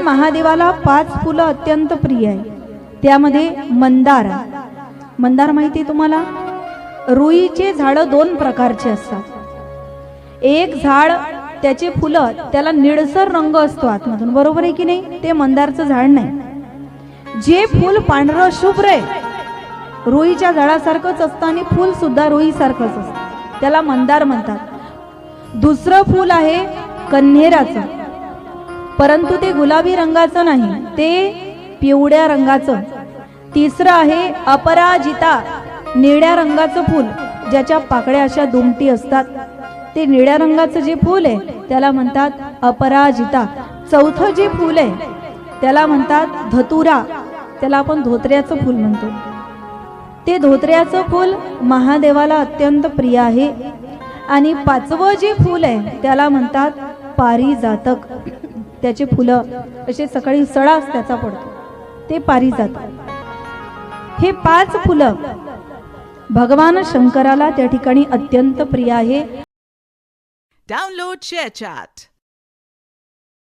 महादेवाला 5 फुलं अत्यंत प्रिय आहे. त्यामध्ये मंदार. मंदार माहिती आहे तुम्हाला? रुईचे झाड 2 प्रकारचे असतात. एक झाड त्याचे फुलं त्याला निळसर रंग असतो आतमधून, बरोबर आहे की नाही? ते मंदारचं झाड नाही. जे फूल पांढरं शुभ्र आहे रुईच्या झाडासारखंच असतं आणि फूल सुद्धा रुईसारखंच असतं, त्याला मंदार म्हणतात. दुसरं फूल आहे कन्हेराचं, परंतु ते गुलाबी रंगाचं नाही, ते पिवळ्या रंगाचं. तिसरं आहे अपराजिता, निळ्या रंगाचं फूल ज्याच्या पाकळ्या अशा दुमटी असतात, ते निळ्या रंगाचं जे फूल आहे त्याला म्हणतात अपराजिता. चौथं जे फूल आहे त्याला म्हणतात धतुरा, त्याला आपण धोत्र्याचं फूल म्हणतो. ते धोत्र्याचं फूल महादेवाला अत्यंत प्रिय आहे. आणि 5वं जे फूल आहे त्याला म्हणतात पारिजातक. त्याचे फुलं असे सकाळी सडाच त्याचा पडतो, ते पारिजातक. हे 5 फुलं भगवान शंकराला त्या ठिकाणी अत्यंत प्रिय आहे. Download ShareChat.